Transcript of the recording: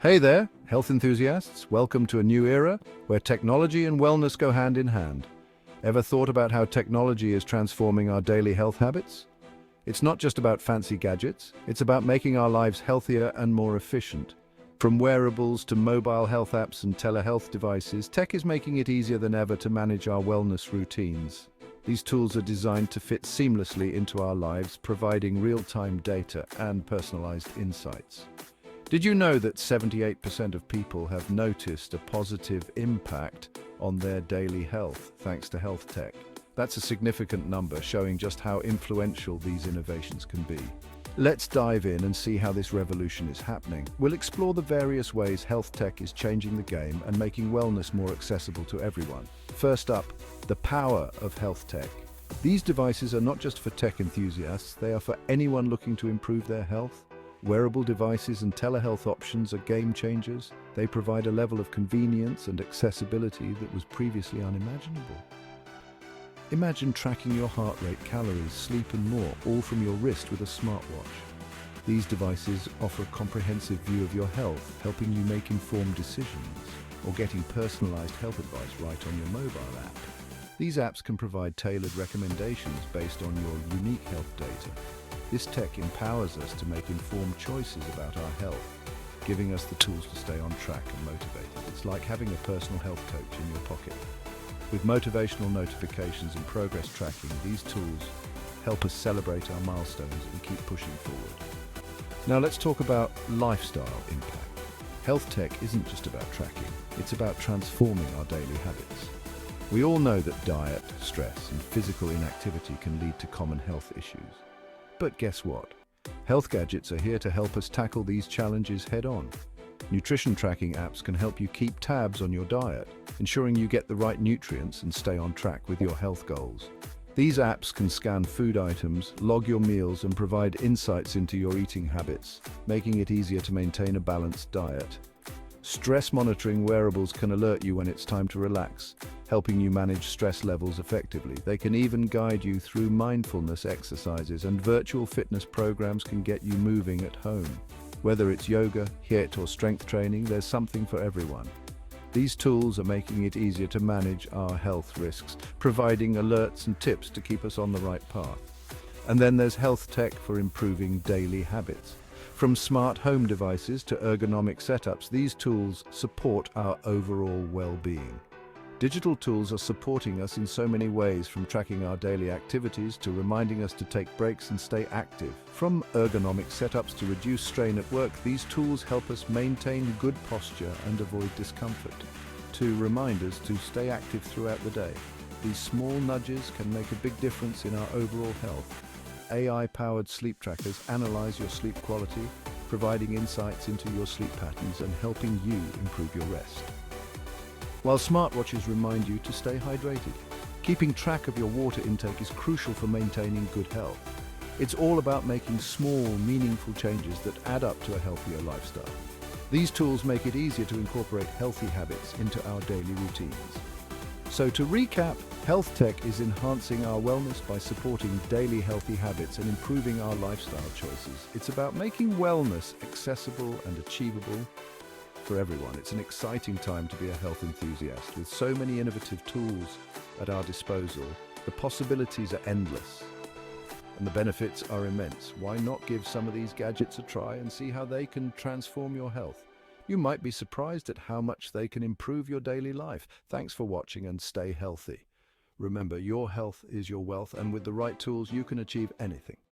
Hey there, health enthusiasts. Welcome to a new era where technology and wellness go hand in hand. Ever thought about how technology is transforming our daily health habits? It's not just about fancy gadgets, it's about making our lives healthier and more efficient. From wearables to mobile health apps and telehealth devices, tech is making it easier than ever to manage our wellness routines. These tools are designed to fit seamlessly into our lives, providing real-time data and personalized insights. Did you know that 78% of people have noticed a positive impact on their daily health thanks to health tech? That's a significant number, showing just how influential these innovations can be. Let's dive in and see how this revolution is happening. We'll explore the various ways health tech is changing the game and making wellness more accessible to everyone. First up, the power of health tech. These devices are not just for tech enthusiasts, they are for anyone looking to improve their health. Wearable devices and telehealth options are game changers. They provide a level of convenience and accessibility that was previously unimaginable. Imagine tracking your heart rate, calories, sleep and more, all from your wrist with a smartwatch. These devices offer a comprehensive view of your health, helping you make informed decisions, or getting personalized health advice right on your mobile app. These apps can provide tailored recommendations based on your unique health data. This tech empowers us to make informed choices about our health, giving us the tools to stay on track and motivated. It's like having a personal health coach in your pocket. With motivational notifications and progress tracking, these tools help us celebrate our milestones and keep pushing forward. Now let's talk about lifestyle impact. Health tech isn't just about tracking, it's about transforming our daily habits. We all know that diet, stress, and physical inactivity can lead to common health issues. But guess what? Health gadgets are here to help us tackle these challenges head-on. Nutrition tracking apps can help you keep tabs on your diet, ensuring you get the right nutrients and stay on track with your health goals. These apps can scan food items, log your meals, and provide insights into your eating habits, making it easier to maintain a balanced diet. Stress monitoring wearables can alert you when it's time to relax, helping you manage stress levels effectively. They can even guide you through mindfulness exercises, and virtual fitness programs can get you moving at home. Whether it's yoga, HIIT, or strength training, there's something for everyone. These tools are making it easier to manage our health risks, providing alerts and tips to keep us on the right path. And then there's health tech for improving daily habits. From smart home devices to ergonomic setups, these tools support our overall well-being. Digital tools are supporting us in so many ways, from tracking our daily activities to reminding us to take breaks and stay active. From ergonomic setups to reduce strain at work, these tools help us maintain good posture and avoid discomfort. To reminders to stay active throughout the day. These small nudges can make a big difference in our overall health. AI-powered sleep trackers analyze your sleep quality, providing insights into your sleep patterns and helping you improve your rest. While smartwatches remind you to stay hydrated, keeping track of your water intake is crucial for maintaining good health. It's all about making small, meaningful changes that add up to a healthier lifestyle. These tools make it easier to incorporate healthy habits into our daily routines. So to recap, health tech is enhancing our wellness by supporting daily healthy habits and improving our lifestyle choices. It's about making wellness accessible and achievable for everyone. It's an exciting time to be a health enthusiast. With so many innovative tools at our disposal, the possibilities are endless and the benefits are immense. Why not give some of these gadgets a try and see how they can transform your health? You might be surprised at how much they can improve your daily life. Thanks for watching and stay healthy. Remember, your health is your wealth, and with the right tools, you can achieve anything.